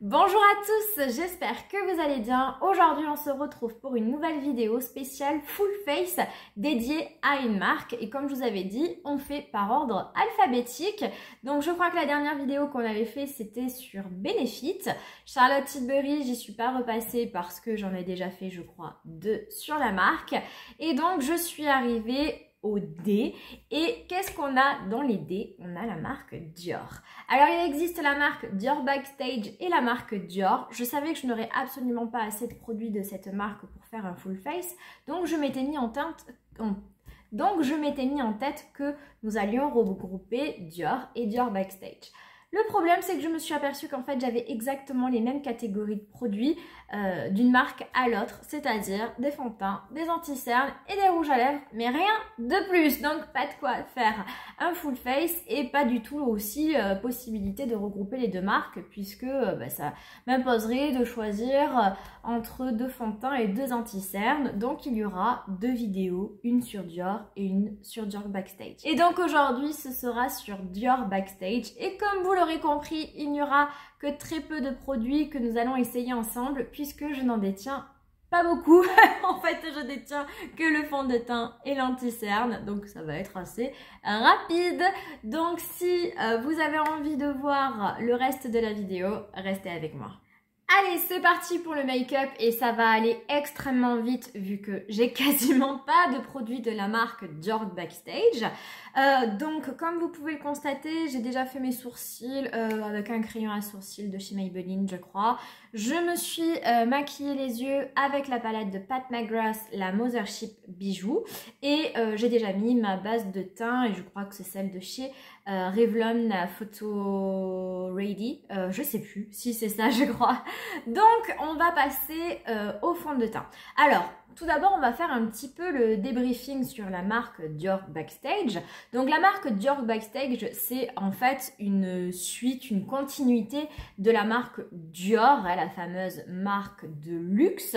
Bonjour à tous, j'espère que vous allez bien. Aujourd'hui on se retrouve pour une nouvelle vidéo spéciale full face dédiée à une marque et comme je vous avais dit, on fait par ordre alphabétique. Donc je crois que la dernière vidéo qu'on avait fait c'était sur Benefit. Charlotte Tilbury, j'y suis pas repassée parce que j'en ai déjà fait je crois 2 sur la marque. Et donc je suis arrivée au D. Et qu'est-ce qu'on a dans les D? On a la marque Dior. Alors il existe la marque Dior Backstage et la marque Dior. Je savais que je n'aurais absolument pas assez de produits de cette marque pour faire un full face, donc je m'étais mis en tête que nous allions regrouper Dior et Dior Backstage. Le problème, c'est que je me suis aperçue qu'en fait, j'avais exactement les mêmes catégories de produits d'une marque à l'autre, c'est-à-dire des fonds de teint, des anti-cernes et des rouges à lèvres, mais rien de plus. Donc, pas de quoi faire un full face et pas du tout aussi possibilité de regrouper les deux marques puisque ça m'imposerait de choisir entre 2 fonds de teint et 2 anti-cernes. Donc, il y aura 2 vidéos, une sur Dior et une sur Dior Backstage. Et donc, aujourd'hui, ce sera sur Dior Backstage et comme vous l'aurez compris, il n'y aura que très peu de produits que nous allons essayer ensemble puisque je n'en détiens pas beaucoup. En fait, je détiens que le fond de teint et l'anti-cerne, donc ça va être assez rapide. Donc si vous avez envie de voir le reste de la vidéo, restez avec moi. Allez, c'est parti pour le make-up et ça va aller extrêmement vite vu que j'ai quasiment pas de produits de la marque Dior Backstage. Donc, comme vous pouvez le constater, j'ai déjà fait mes sourcils avec un crayon à sourcils de chez Maybelline, je crois. Je me suis maquillée les yeux avec la palette de Pat McGrath, la Mothership Bijou. Et j'ai déjà mis ma base de teint et je crois que c'est celle de chez Revlon Photo Ready. Je sais plus si c'est ça, je crois. Donc, on va passer au fond de teint. Alors, tout d'abord, on va faire un petit peu le débriefing sur la marque Dior Backstage. Donc, la marque Dior Backstage, c'est en fait une suite, une continuité de la marque Dior, la fameuse marque de luxe.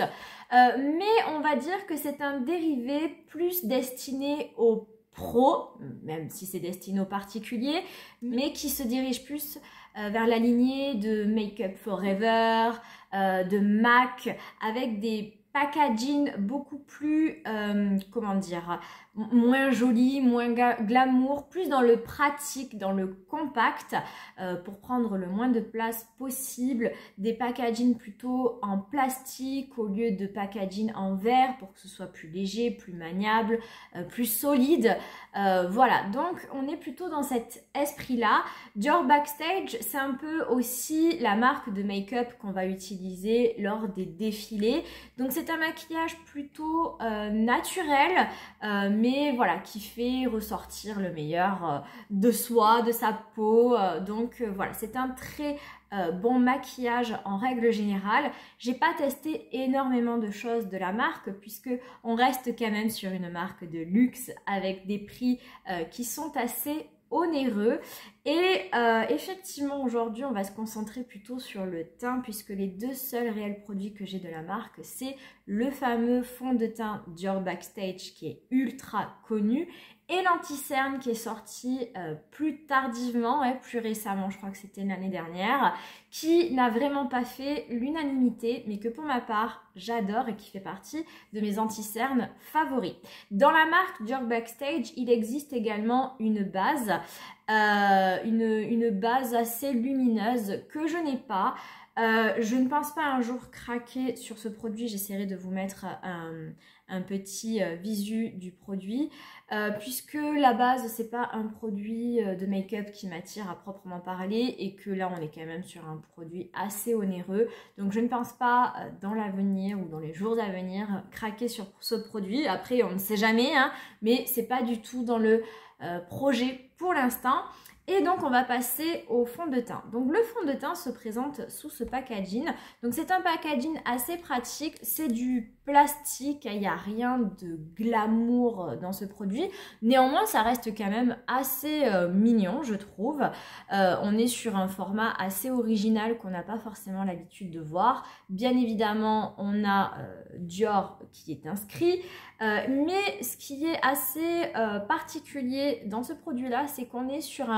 Mais on va dire que c'est un dérivé plus destiné aux pro, même si c'est destiné aux particuliers, mais qui se dirige plus vers la lignée de Make Up Forever, de MAC, avec des packaging beaucoup plus, comment dire, moins joli, moins glamour, plus dans le pratique, dans le compact, pour prendre le moins de place possible, des packaging plutôt en plastique au lieu de packaging en verre pour que ce soit plus léger, plus maniable, plus solide. Voilà, donc on est plutôt dans cet esprit-là. Dior Backstage, c'est un peu aussi la marque de make-up qu'on va utiliser lors des défilés. Donc c'est un maquillage plutôt naturel, mais voilà, qui fait ressortir le meilleur de soi, de sa peau. Donc voilà, c'est un très bon maquillage en règle générale. J'ai pas testé énormément de choses de la marque puisque on reste quand même sur une marque de luxe avec des prix qui sont assez onéreux. Et effectivement aujourd'hui on va se concentrer plutôt sur le teint puisque les 2 seuls réels produits que j'ai de la marque c'est le fameux fond de teint Dior Backstage qui est ultra connu et l'anti-cerne qui est sorti plus tardivement, plus récemment, je crois que c'était l'année dernière, qui n'a vraiment pas fait l'unanimité, mais que pour ma part, j'adore et qui fait partie de mes anti-cernes favoris. Dans la marque Dior Backstage, il existe également une base, une base assez lumineuse que je n'ai pas. Je ne pense pas un jour craquer sur ce produit, j'essaierai de vous mettre un petit visu du produit puisque la base c'est pas un produit de make-up qui m'attire à proprement parler et que là on est quand même sur un produit assez onéreux, donc je ne pense pas dans l'avenir ou dans les jours à venir craquer sur ce produit. Après on ne sait jamais mais c'est pas du tout dans le projet pour l'instant. Et donc on va passer au fond de teint. Donc le fond de teint se présente sous ce packaging. Donc c'est un packaging assez pratique, c'est du plastique, il n'y a rien de glamour dans ce produit. Néanmoins ça reste quand même assez mignon je trouve. On est sur un format assez original qu'on n'a pas forcément l'habitude de voir. Bien évidemment on a Dior qui est inscrit. Mais ce qui est assez particulier dans ce produit là c'est qu'on est sur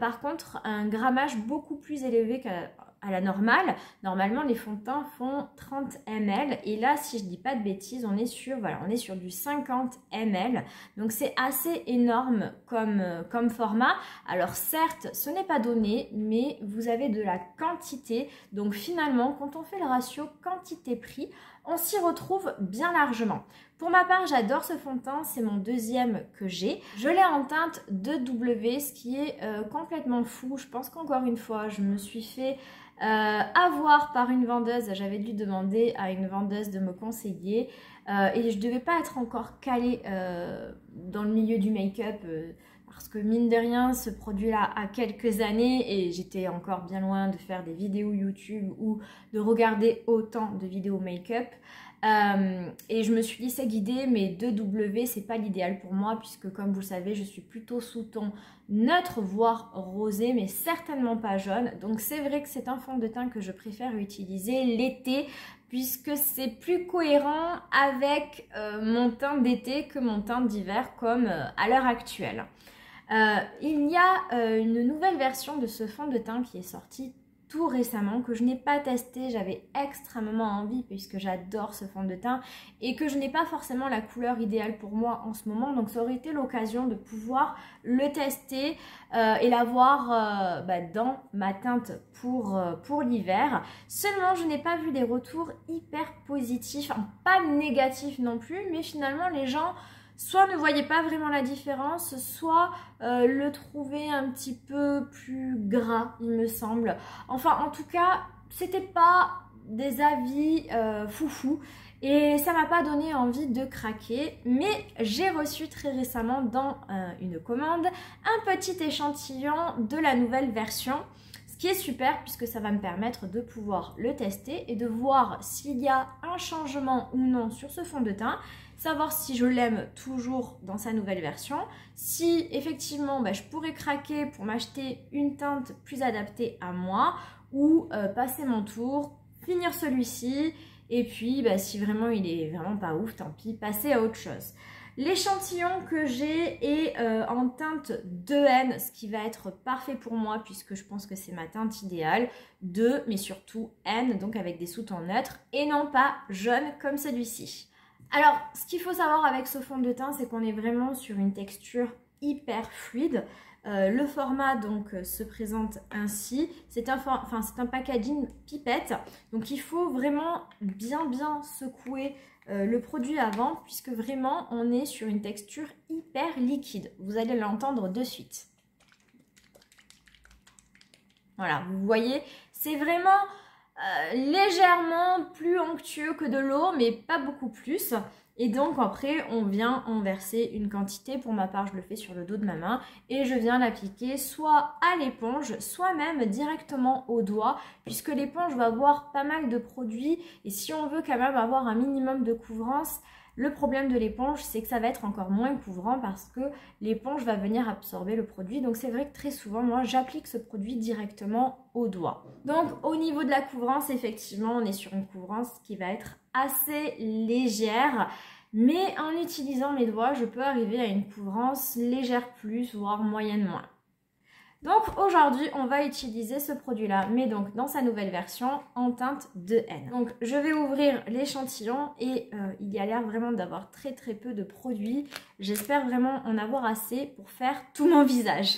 par contre un grammage beaucoup plus élevé qu'à à la normale. Normalement, les fonds de teint font 30 ml et là, si je dis pas de bêtises, on est sur, voilà, on est sur du 50 ml. Donc, c'est assez énorme comme format. Alors, certes, ce n'est pas donné, mais vous avez de la quantité. Donc, finalement, quand on fait le ratio quantité-prix, on s'y retrouve bien largement. Pour ma part, j'adore ce fond de teint, c'est mon deuxième que j'ai. Je l'ai en teinte 2W, ce qui est complètement fou. Je pense qu'encore une fois, je me suis fait avoir par une vendeuse. J'avais dû demander à une vendeuse de me conseiller et je ne devais pas être encore calée dans le milieu du make-up parce que mine de rien, ce produit-là a quelques années et j'étais encore bien loin de faire des vidéos YouTube ou de regarder autant de vidéos make-up. Et je me suis laissée guider, mais 2W c'est pas l'idéal pour moi puisque comme vous le savez je suis plutôt sous ton neutre voire rosé mais certainement pas jaune, donc c'est vrai que c'est un fond de teint que je préfère utiliser l'été puisque c'est plus cohérent avec mon teint d'été que mon teint d'hiver comme à l'heure actuelle. Il y a une nouvelle version de ce fond de teint qui est sortie tout récemment, que je n'ai pas testé. J'avais extrêmement envie puisque j'adore ce fond de teint et que je n'ai pas forcément la couleur idéale pour moi en ce moment, donc ça aurait été l'occasion de pouvoir le tester et l'avoir dans ma teinte pour l'hiver. Seulement je n'ai pas vu des retours hyper positifs, enfin, pas négatifs non plus, mais finalement les gens soit ne voyaient pas vraiment la différence, soit le trouvaient un petit peu plus gras, il me semble. Enfin, en tout cas, c'était pas des avis foufou et ça m'a pas donné envie de craquer. Mais j'ai reçu très récemment dans une commande un petit échantillon de la nouvelle version. Ce qui est super puisque ça va me permettre de pouvoir le tester et de voir s'il y a un changement ou non sur ce fond de teint. Savoir si je l'aime toujours dans sa nouvelle version, si effectivement je pourrais craquer pour m'acheter une teinte plus adaptée à moi ou passer mon tour, finir celui-ci et puis si vraiment il est vraiment pas ouf, tant pis, passer à autre chose. L'échantillon que j'ai est en teinte 2N, ce qui va être parfait pour moi puisque je pense que c'est ma teinte idéale. 2, mais surtout N, donc avec des sous-tons neutres et non pas jaune comme celui-ci. Alors, ce qu'il faut savoir avec ce fond de teint, c'est qu'on est vraiment sur une texture hyper fluide. Le format donc se présente ainsi. C'est un packaging pipette. Donc, il faut vraiment bien secouer le produit avant puisque vraiment, on est sur une texture hyper liquide. Vous allez l'entendre de suite. Voilà, vous voyez, c'est vraiment légèrement plus onctueux que de l'eau, mais pas beaucoup plus. Et donc après, on vient en verser une quantité. Pour ma part, je le fais sur le dos de ma main et je viens l'appliquer soit à l'éponge, soit même directement au doigt, puisque l'éponge va avoir pas mal de produits et si on veut quand même avoir un minimum de couvrance, le problème de l'éponge, c'est que ça va être encore moins couvrant parce que l'éponge va venir absorber le produit. Donc c'est vrai que très souvent, moi, j'applique ce produit directement au doigt. Donc au niveau de la couvrance, effectivement, on est sur une couvrance qui va être assez légère. Mais en utilisant mes doigts, je peux arriver à une couvrance légère plus, voire moyenne moins. Donc aujourd'hui, on va utiliser ce produit-là, mais donc dans sa nouvelle version en teinte 2N. Donc je vais ouvrir l'échantillon et il y a l'air vraiment d'avoir très peu de produits. J'espère vraiment en avoir assez pour faire tout mon visage.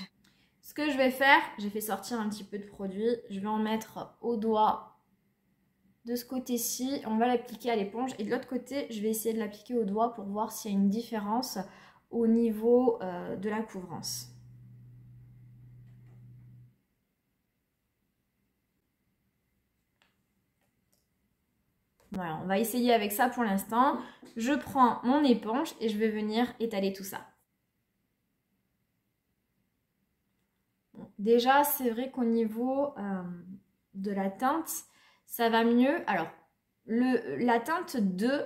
Ce que je vais faire, j'ai fait sortir un petit peu de produit. Je vais en mettre au doigt de ce côté-ci. On va l'appliquer à l'éponge et de l'autre côté, je vais essayer de l'appliquer au doigt pour voir s'il y a une différence au niveau de la couvrance. Voilà, on va essayer avec ça pour l'instant. Je prends mon éponge et je vais venir étaler tout ça. Bon, déjà, c'est vrai qu'au niveau de la teinte, ça va mieux. Alors, la teinte 2,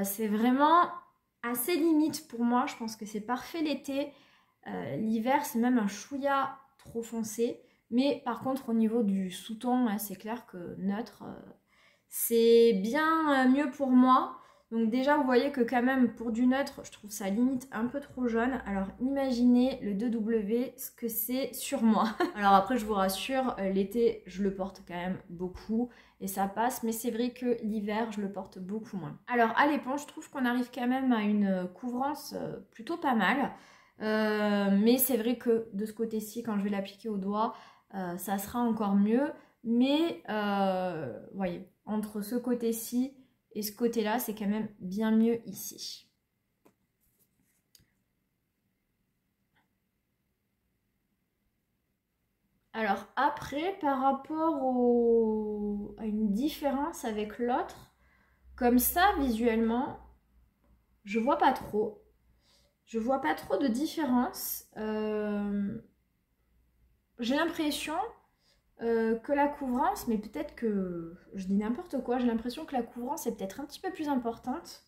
c'est vraiment assez limite pour moi. Je pense que c'est parfait l'été. L'hiver, c'est même un chouïa trop foncé. Mais par contre, au niveau du sous-ton, c'est clair que neutre... c'est bien mieux pour moi. Donc déjà, vous voyez que quand même, pour du neutre, je trouve ça limite un peu trop jaune. Alors imaginez le 2W, ce que c'est sur moi. Alors après, je vous rassure, l'été, je le porte quand même beaucoup et ça passe. Mais c'est vrai que l'hiver, je le porte beaucoup moins. Alors à l'éponge, je trouve qu'on arrive quand même à une couvrance plutôt pas mal. Mais c'est vrai que de ce côté-ci, quand je vais l'appliquer au doigt, ça sera encore mieux. Mais, voyez, entre ce côté-ci et ce côté-là, c'est quand même bien mieux ici. Alors après, par rapport à une différence avec l'autre, comme ça, visuellement, je vois pas trop. Je vois pas trop de différence. J'ai l'impression que la couvrance, mais peut-être que je dis n'importe quoi, j'ai l'impression que la couvrance est peut-être un petit peu plus importante.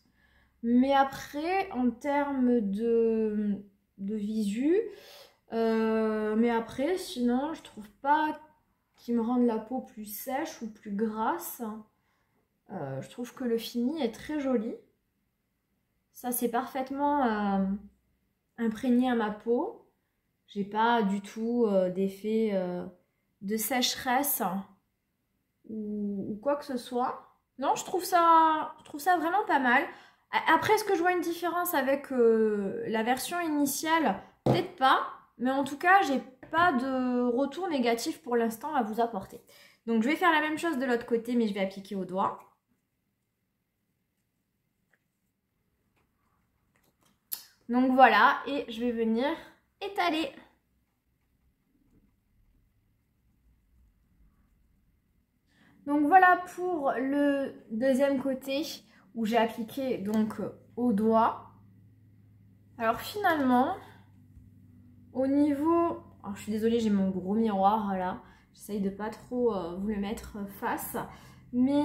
Mais après, en termes de visu, mais après, sinon, je trouve pas qu'ils me rendent la peau plus sèche ou plus grasse. Je trouve que le fini est très joli. Ça, c'est parfaitement imprégné à ma peau. J'ai pas du tout d'effet de sécheresse ou quoi que ce soit. Non, je trouve ça vraiment pas mal. Après, est-ce que je vois une différence avec la version initiale? Peut-être pas, mais en tout cas, j'ai pas de retour négatif pour l'instant à vous apporter. Donc, je vais faire la même chose de l'autre côté, mais je vais appliquer au doigt. Donc voilà, et je vais venir étaler. Donc voilà pour le deuxième côté où j'ai appliqué donc au doigt. Alors finalement, au niveau... Alors, je suis désolée, j'ai mon gros miroir là. J'essaye de pas trop vous le mettre face. Mais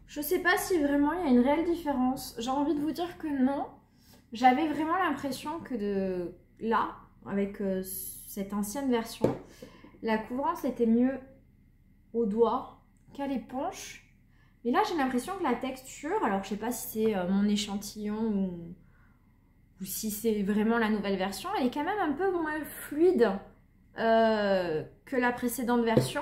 je sais pas si vraiment il y a une réelle différence. J'ai envie de vous dire que non. J'avais vraiment l'impression que de là, avec cette ancienne version, la couvrance était mieux au doigt qu'à l'éponge. Mais là, j'ai l'impression que la texture, alors je sais pas si c'est mon échantillon ou si c'est vraiment la nouvelle version, elle est quand même un peu moins fluide que la précédente version.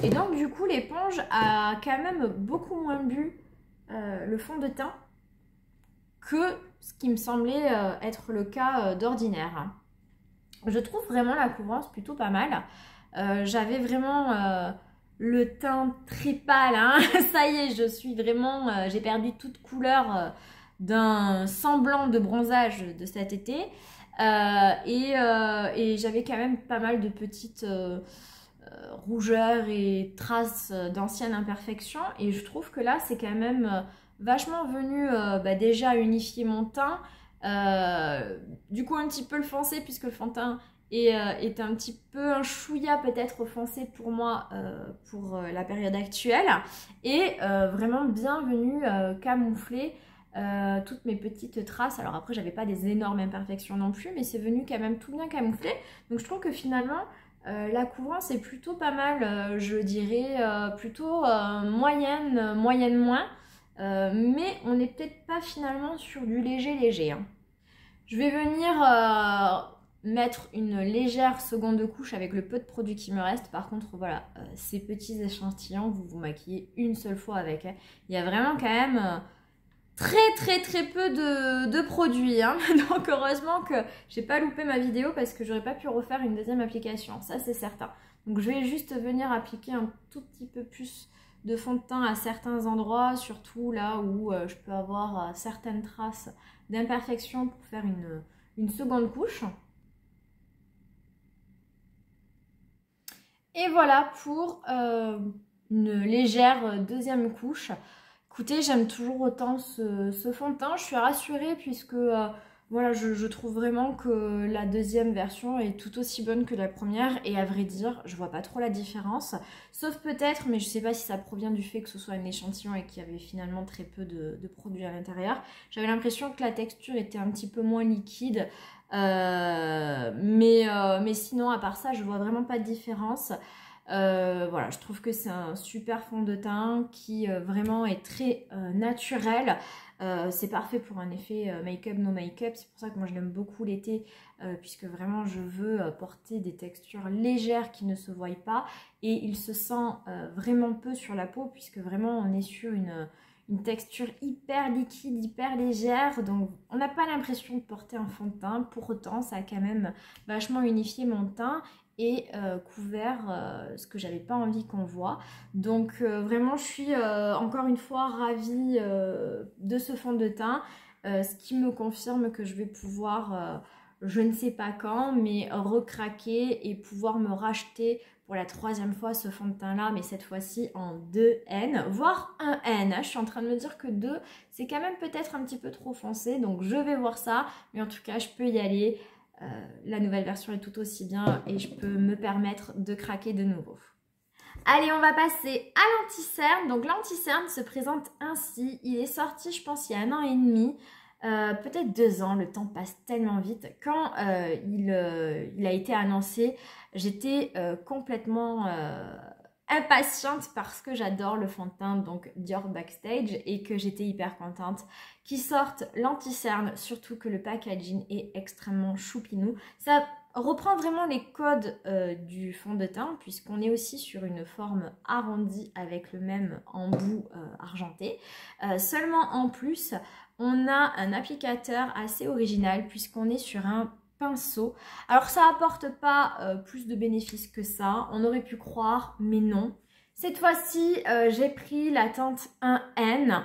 Et donc, du coup, l'éponge a quand même beaucoup moins bu le fond de teint que ce qui me semblait être le cas d'ordinaire. Je trouve vraiment la couvrance plutôt pas mal. J'avais vraiment le teint très pâle, hein. Ça y est, je suis vraiment, j'ai perdu toute couleur d'un semblant de bronzage de cet été. Et j'avais quand même pas mal de petites rougeurs et traces d'anciennes imperfections. Et je trouve que là, c'est quand même vachement venu déjà unifier mon teint. Du coup, un petit peu le foncé, puisque le fond de teint est un petit peu un chouïa peut-être foncé pour moi pour la période actuelle. Et vraiment bien venu camoufler toutes mes petites traces. Alors après, j'avais pas des énormes imperfections non plus, mais c'est venu quand même tout bien camoufler. Donc je trouve que finalement, la couvrance est plutôt pas mal, je dirais plutôt moyenne moins. Mais on n'est peut-être pas finalement sur du léger. Hein. Je vais venir mettre une légère seconde couche avec le peu de produit qui me reste. Par contre, voilà, ces petits échantillons, vous vous maquillez une seule fois avec. Hein. Il y a vraiment quand même très peu de produits. Hein. Donc heureusement que j'ai pas loupé ma vidéo parce que j'aurais pas pu refaire une deuxième application. Ça, c'est certain. Donc je vais juste venir appliquer un tout petit peu plus de fond de teint à certains endroits, surtout là où je peux avoir certaines traces d'imperfection pour faire une seconde couche. Et voilà pour une légère deuxième couche. Écoutez, j'aime toujours autant ce fond de teint. Je suis rassurée puisque voilà, je trouve vraiment que la deuxième version est tout aussi bonne que la première. Et à vrai dire, je vois pas trop la différence. Sauf peut-être, mais je sais pas si ça provient du fait que ce soit un échantillon et qu'il y avait finalement très peu de produits à l'intérieur. J'avais l'impression que la texture était un petit peu moins liquide. Mais sinon, à part ça, je vois vraiment pas de différence. Voilà, je trouve que c'est un super fond de teint qui vraiment est très naturel. C'est parfait pour un effet make-up, no make-up. C'est pour ça que moi je l'aime beaucoup l'été, puisque vraiment je veux porter des textures légères qui ne se voient pas. Et il se sent vraiment peu sur la peau, puisque vraiment on est sur une texture hyper liquide, hyper légère. Donc on n'a pas l'impression de porter un fond de teint. Pour autant, ça a quand même vachement unifié mon teint et couvert ce que j'avais pas envie qu'on voit. Donc vraiment je suis encore une fois ravie de ce fond de teint, ce qui me confirme que je vais pouvoir, je ne sais pas quand, mais recraquer et pouvoir me racheter pour la 3e fois ce fond de teint là, mais cette fois-ci en 2N, voire 1N. Je suis en train de me dire que 2 c'est quand même peut-être un petit peu trop foncé, donc je vais voir ça, mais en tout cas je peux y aller. La nouvelle version est tout aussi bien et je peux me permettre de craquer de nouveau. Allez, on va passer à l'anti-cerne. Donc l'anti-cerne se présente ainsi. Il est sorti, je pense, il y a 1 an et demi, peut-être 2 ans. Le temps passe tellement vite. Quand il a été annoncé, j'étais complètement impatiente parce que j'adore le fond de teint donc Dior Backstage et que j'étais hyper contente qu'ils sortent l'anti-cerne, surtout que le packaging est extrêmement choupinou. Ça reprend vraiment les codes du fond de teint puisqu'on est aussi sur une forme arrondie avec le même embout argenté. Seulement en plus, on a un applicateur assez original puisqu'on est sur un pinceau. Alors ça apporte pas plus de bénéfices que ça, on aurait pu croire, mais non. Cette fois-ci, j'ai pris la teinte 1N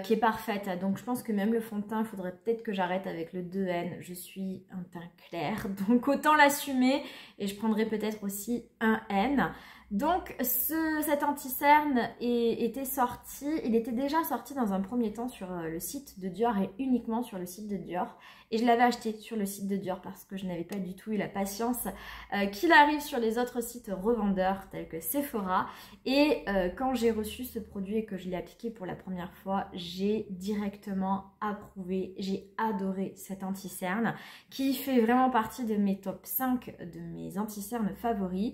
qui est parfaite. Donc je pense que même le fond de teint, il faudrait peut-être que j'arrête avec le 2N. Je suis un teint clair, donc autant l'assumer et je prendrai peut-être aussi 1N. Donc cet anti-cerne était sorti, il était déjà sorti dans un premier temps sur le site de Dior et uniquement sur le site de Dior. Et je l'avais acheté sur le site de Dior parce que je n'avais pas du tout eu la patience qu'il arrive sur les autres sites revendeurs tels que Sephora. Et quand j'ai reçu ce produit et que je l'ai appliqué pour la première fois, j'ai directement approuvé, j'ai adoré cet anti-cerne qui fait vraiment partie de mes top 5 de mes anti-cernes favoris.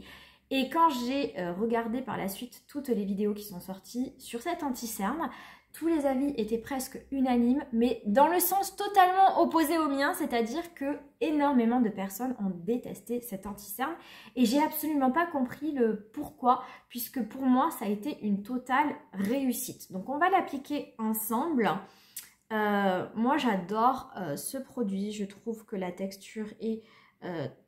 Et quand j'ai regardé par la suite toutes les vidéos qui sont sorties sur cet anti-cerne, tous les avis étaient presque unanimes, mais dans le sens totalement opposé au mien, c'est-à-dire que énormément de personnes ont détesté cet anti-cerne et j'ai absolument pas compris le pourquoi, puisque pour moi ça a été une totale réussite. Donc on va l'appliquer ensemble. Moi j'adore ce produit, je trouve que la texture est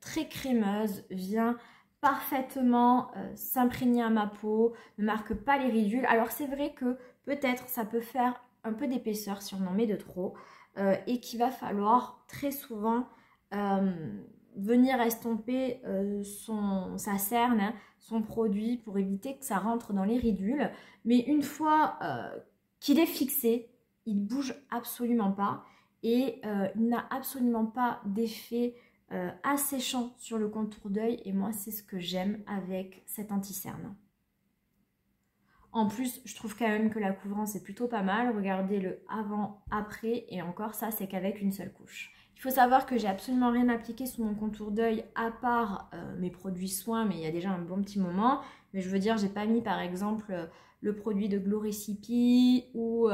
très crémeuse, vient parfaitement s'imprégner à ma peau, ne marque pas les ridules. Alors c'est vrai que peut-être ça peut faire un peu d'épaisseur si on en met de trop et qu'il va falloir très souvent venir estomper sa cerne, hein, son produit pour éviter que ça rentre dans les ridules. Mais une fois qu'il est fixé, il bouge absolument pas et il n'a absolument pas d'effet asséchant sur le contour d'œil et moi c'est ce que j'aime avec cet anti-cerne. En plus je trouve quand même que la couvrance est plutôt pas mal, regardez le avant-après et encore ça c'est qu'avec une seule couche. Il faut savoir que j'ai absolument rien appliqué sous mon contour d'œil à part mes produits soins, mais il y a déjà un bon petit moment, mais je veux dire j'ai pas mis par exemple le produit de Glow Recipe ou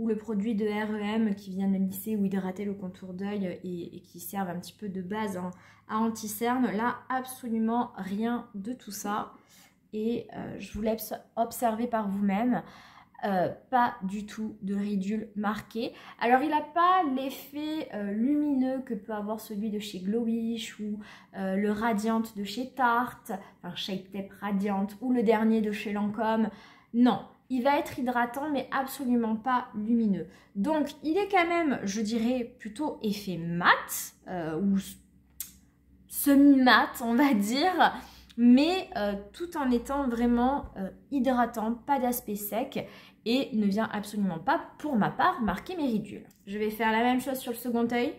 le produit de REM qui vient de lisser ou hydrater le contour d'œil et qui servent un petit peu de base à anti-cerne. Là, absolument rien de tout ça. Et je vous laisse observer par vous-même. Pas du tout de ridules marquées. Alors, il n'a pas l'effet lumineux que peut avoir celui de chez Glowish ou le Radiant de chez Tarte, enfin Shape Tape Radiant ou le dernier de chez Lancôme. Non. Il va être hydratant mais absolument pas lumineux. Donc il est quand même, je dirais, plutôt effet mat ou semi-mat on va dire, mais tout en étant vraiment hydratant, pas d'aspect sec et ne vient absolument pas, pour ma part, marquer mes ridules. Je vais faire la même chose sur le second œil.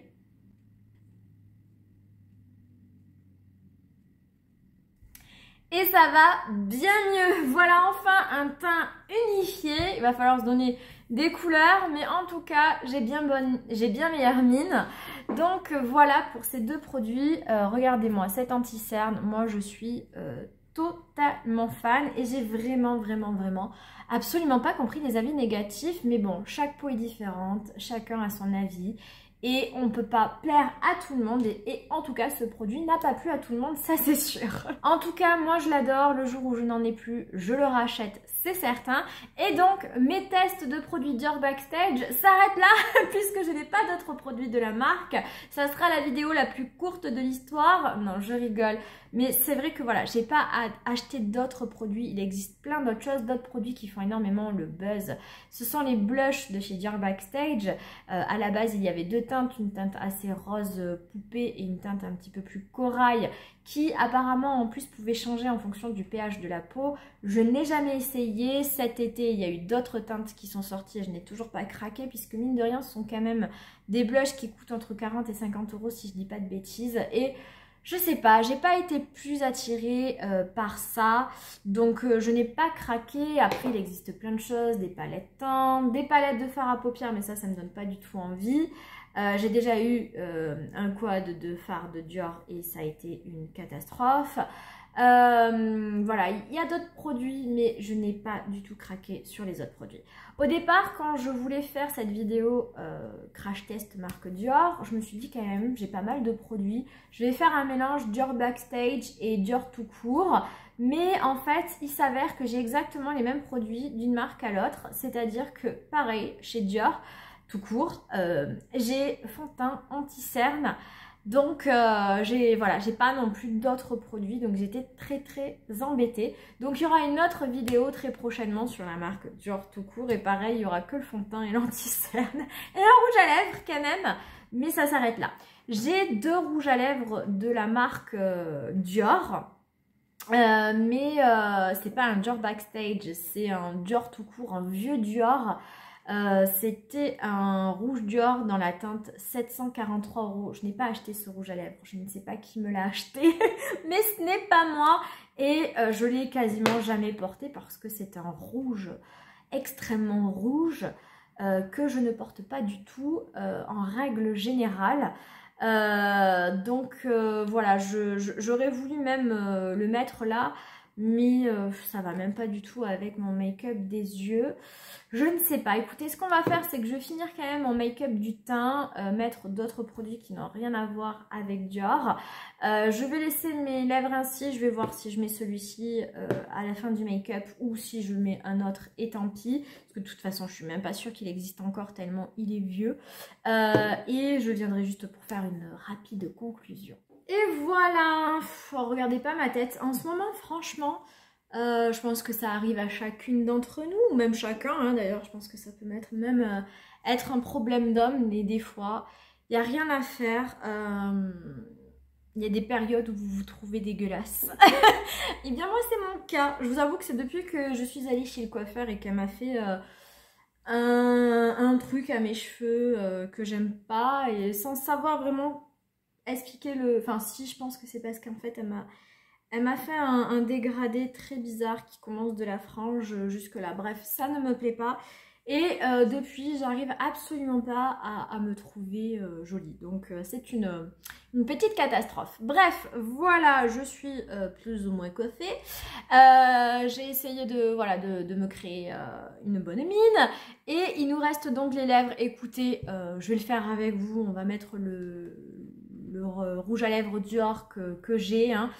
Et ça va bien mieux. Voilà enfin un teint unifié. Il va falloir se donner des couleurs. Mais en tout cas, j'ai bien meilleure mine. Donc voilà pour ces deux produits. Regardez-moi cet anti-cerne. Moi, je suis totalement tellement fan et j'ai vraiment absolument pas compris les avis négatifs. Mais bon, chaque peau est différente, chacun a son avis. Et on ne peut pas plaire à tout le monde et en tout cas ce produit n'a pas plu à tout le monde, ça c'est sûr. En tout cas moi je l'adore, le jour où je n'en ai plus je le rachète, c'est certain. Et donc mes tests de produits Dior Backstage s'arrêtent là puisque je n'ai pas d'autres produits de la marque. Ça sera la vidéo la plus courte de l'histoire. Non, je rigole, mais c'est vrai que voilà, j'ai pas à acheter d'autres produits. Il existe plein d'autres choses, d'autres produits qui font énormément le buzz. Ce sont les blushs de chez Dior Backstage. À la base il y avait deux teintes, une teinte assez rose poupée et une teinte un petit peu plus corail qui apparemment en plus pouvait changer en fonction du pH de la peau. Je n'ai jamais essayé. Cet été il y a eu d'autres teintes qui sont sorties et je n'ai toujours pas craqué puisque mine de rien ce sont quand même des blushs qui coûtent entre 40 et 50 € si je dis pas de bêtises. Et je sais pas, j'ai pas été plus attirée par ça, donc je n'ai pas craqué. Après il existe plein de choses, des palettes teintes, des palettes de fard à paupières, mais ça me donne pas du tout envie. J'ai déjà eu un quad de fard de Dior et ça a été une catastrophe. Voilà, il y a d'autres produits, mais je n'ai pas du tout craqué sur les autres produits. Au départ, quand je voulais faire cette vidéo crash test marque Dior, je me suis dit quand même, j'ai pas mal de produits. Je vais faire un mélange Dior Backstage et Dior tout court. Mais en fait, il s'avère que j'ai exactement les mêmes produits d'une marque à l'autre. C'est-à-dire que, pareil, chez Dior tout court, j'ai fond de teint anti-cerne. Donc j'ai pas non plus d'autres produits, donc j'étais très embêtée. Donc il y aura une autre vidéo très prochainement sur la marque Dior tout court et pareil il y aura que le fond de teint et l'anti-cerne et un rouge à lèvres quand même, mais ça s'arrête là. J'ai deux rouges à lèvres de la marque Dior. Mais c'est pas un Dior Backstage, c'est un Dior tout court, un vieux Dior. C'était un rouge Dior dans la teinte 743 €. Je n'ai pas acheté ce rouge à lèvres, je ne sais pas qui me l'a acheté, mais ce n'est pas moi et je l'ai quasiment jamais porté parce que c'est un rouge extrêmement rouge que je ne porte pas du tout en règle générale. Voilà, j'aurais voulu même le mettre là, mais ça va même pas du tout avec mon make-up des yeux. Je ne sais pas. Écoutez, ce qu'on va faire, c'est que je vais finir quand même mon make-up du teint, mettre d'autres produits qui n'ont rien à voir avec Dior. Je vais laisser mes lèvres ainsi. Je vais voir si je mets celui-ci à la fin du make-up ou si je mets un autre et tant pis. Parce que de toute façon, je suis même pas sûre qu'il existe encore tellement il est vieux. Et je viendrai juste pour faire une rapide conclusion. Et voilà, regardez pas ma tête. En ce moment, franchement, je pense que ça arrive à chacune d'entre nous, ou même chacun. Hein, d'ailleurs, je pense que ça peut même être un problème d'homme, mais des fois, il n'y a rien à faire. Il y a des périodes où vous vous trouvez dégueulasse. Et bien moi, c'est mon cas. Je vous avoue que c'est depuis que je suis allée chez le coiffeur et qu'elle m'a fait un truc à mes cheveux que j'aime pas, et sans savoir vraiment expliquer le... Enfin si, je pense que c'est parce qu'en fait elle m'a fait un dégradé très bizarre qui commence de la frange jusque là. Bref, ça ne me plaît pas. Et depuis, j'arrive absolument pas à me trouver jolie. Donc c'est une petite catastrophe. Bref, voilà, je suis plus ou moins coiffée. J'ai essayé de me créer une bonne mine. Et il nous reste donc les lèvres. Écoutez, je vais le faire avec vous. On va mettre le rouge à lèvres Dior que j'ai. Hein.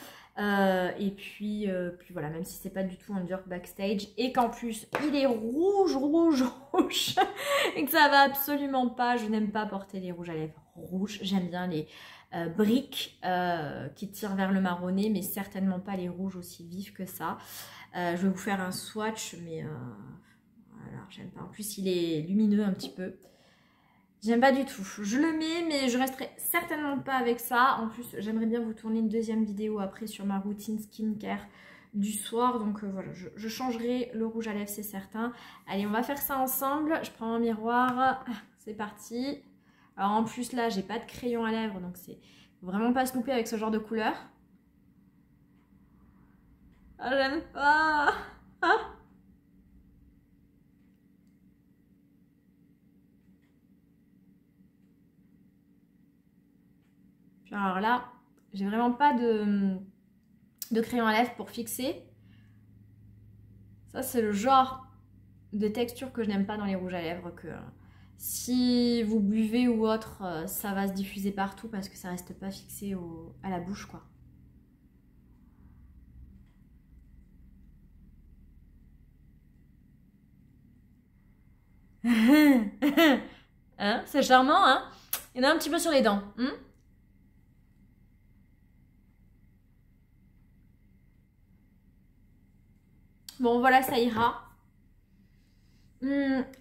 Et puis voilà, même si c'est pas du tout un Dior Backstage et qu'en plus il est rouge et que ça va absolument pas, je n'aime pas porter les rouges à lèvres rouges, j'aime bien les briques qui tirent vers le marronné, mais certainement pas les rouges aussi vifs que ça. Je vais vous faire un swatch, mais voilà, j'aime pas. En plus il est lumineux un petit peu. J'aime pas du tout. Je le mets, mais je resterai certainement pas avec ça. En plus, j'aimerais bien vous tourner une deuxième vidéo après sur ma routine skincare du soir. Donc voilà, je changerai le rouge à lèvres, c'est certain. Allez, on va faire ça ensemble. Je prends un miroir. C'est parti. Alors en plus, là, j'ai pas de crayon à lèvres, donc c'est vraiment pas se louper avec ce genre de couleur. Ah, j'aime pas. Ah. Alors là, j'ai vraiment pas de crayon à lèvres pour fixer. Ça, c'est le genre de texture que je n'aime pas dans les rouges à lèvres, que si vous buvez ou autre, ça va se diffuser partout parce que ça reste pas fixé à la bouche, quoi. Hein, c'est charmant, hein? Il y en a un petit peu sur les dents. Bon, voilà, ça ira.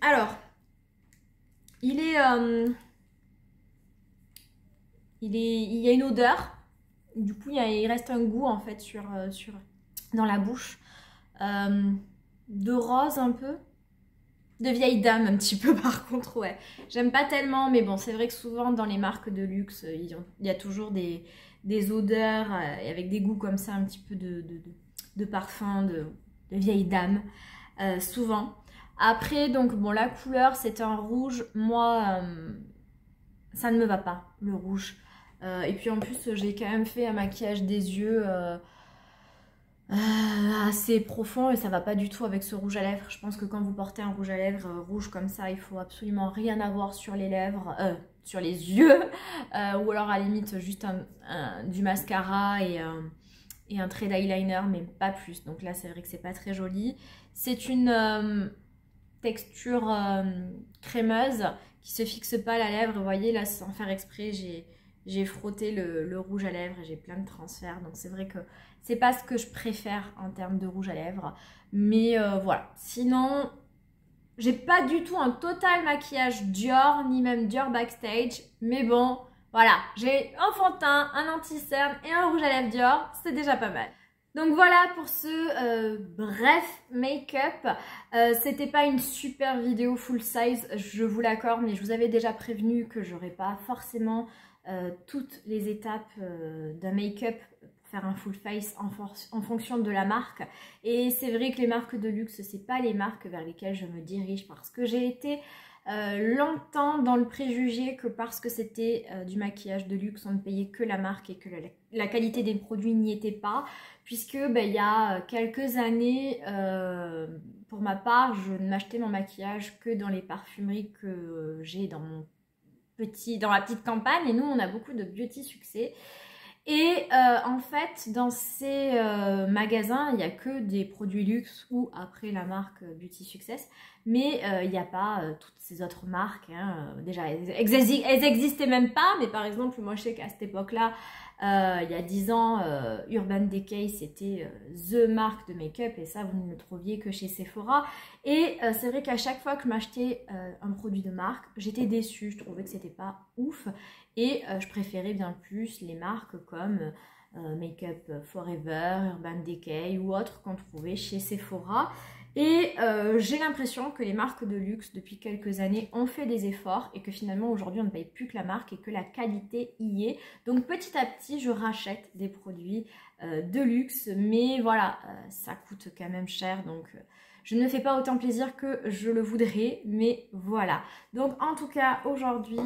Alors, il y a une odeur. Du coup, il reste un goût en fait dans la bouche. De rose un peu. De vieille dame un petit peu par contre, ouais. J'aime pas tellement, mais bon, c'est vrai que souvent dans les marques de luxe, il y a toujours des odeurs avec des goûts comme ça, un petit peu de parfum, de vieille dame, souvent. Après, donc bon, la couleur, c'est un rouge. Moi, ça ne me va pas, le rouge. Et puis en plus, j'ai quand même fait un maquillage des yeux assez profond et ça va pas du tout avec ce rouge à lèvres. Je pense que quand vous portez un rouge à lèvres rouge comme ça, il faut absolument rien avoir sur les lèvres, sur les yeux, ou alors à la limite juste du mascara et un trait d'eyeliner, mais pas plus. Donc là, c'est vrai que c'est pas très joli. C'est une texture crémeuse qui se fixe pas à la lèvre. Vous voyez là, sans faire exprès, j'ai frotté le rouge à lèvres et j'ai plein de transferts. Donc c'est vrai que c'est pas ce que je préfère en termes de rouge à lèvres. Mais voilà. Sinon, j'ai pas du tout un total maquillage Dior, ni même Dior Backstage. Mais bon, voilà. J'ai un fond de teint, un anti-cerne et un rouge à lèvres Dior. C'est déjà pas mal. Donc voilà pour ce bref make-up. C'était pas une super vidéo full size, je vous l'accorde, mais je vous avais déjà prévenu que j'aurais pas forcément toutes les étapes d'un make-up pour faire un full face en fonction de la marque. Et c'est vrai que les marques de luxe, c'est pas les marques vers lesquelles je me dirige parce que j'ai été longtemps dans le préjugé que parce que c'était du maquillage de luxe, on ne payait que la marque et que la qualité des produits n'y était pas, puisque il y a quelques années, pour ma part, je n'achetais mon maquillage que dans les parfumeries que j'ai dans la petite campagne, et nous on a beaucoup de beauty succès. Et en fait, dans ces magasins, il n'y a que des produits luxe ou après la marque Beauty Success, mais il n'y a pas toutes ces autres marques. Hein. Déjà, elles n'existaient même pas, mais par exemple, moi je sais qu'à cette époque-là, il y a 10 ans, Urban Decay, c'était the marque de make-up, et ça, vous ne le trouviez que chez Sephora. Et c'est vrai qu'à chaque fois que je m'achetais un produit de marque, j'étais déçue, je trouvais que c'était pas ouf. Et je préférais bien plus les marques comme Make-up Forever, Urban Decay ou autres qu'on trouvait chez Sephora. Et j'ai l'impression que les marques de luxe depuis quelques années ont fait des efforts et que finalement aujourd'hui on ne paye plus que la marque et que la qualité y est. Donc petit à petit je rachète des produits de luxe, mais voilà, ça coûte quand même cher, donc je ne me fais pas autant plaisir que je le voudrais, mais voilà. Donc en tout cas aujourd'hui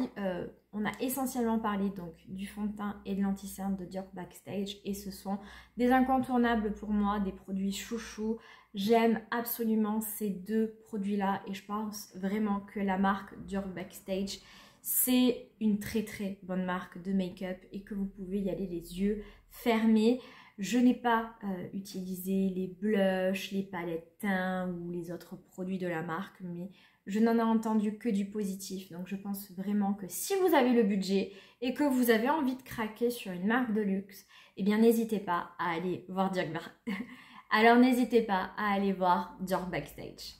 on a essentiellement parlé donc du fond de teint et de l'anti-cerne de Dior Backstage, et ce sont des incontournables pour moi, des produits chouchous. J'aime absolument ces deux produits-là et je pense vraiment que la marque Dior Backstage, c'est une très très bonne marque de make-up et que vous pouvez y aller les yeux fermés. Je n'ai pas utilisé les blushs, les palettes teints ou les autres produits de la marque, mais je n'en ai entendu que du positif. Donc je pense vraiment que si vous avez le budget et que vous avez envie de craquer sur une marque de luxe, eh bien n'hésitez pas à aller voir Dior Backstage.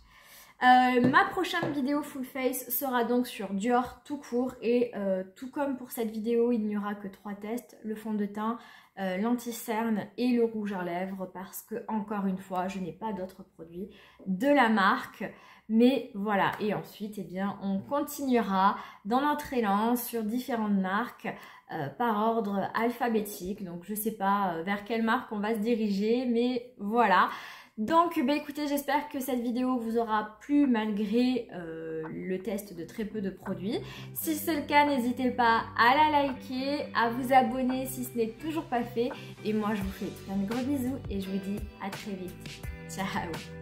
Ma prochaine vidéo full face sera donc sur Dior tout court, et tout comme pour cette vidéo, il n'y aura que 3 tests, le fond de teint, l'anti-cerne et le rouge à lèvres, parce que encore une fois je n'ai pas d'autres produits de la marque. Mais voilà, et ensuite eh bien on continuera dans notre élan sur différentes marques par ordre alphabétique. Donc je sais pas vers quelle marque on va se diriger, mais voilà. Donc écoutez, j'espère que cette vidéo vous aura plu malgré le test de très peu de produits. Si c'est le cas, n'hésitez pas à la liker, à vous abonner si ce n'est toujours pas fait. Et moi je vous fais plein de gros bisous et je vous dis à très vite. Ciao!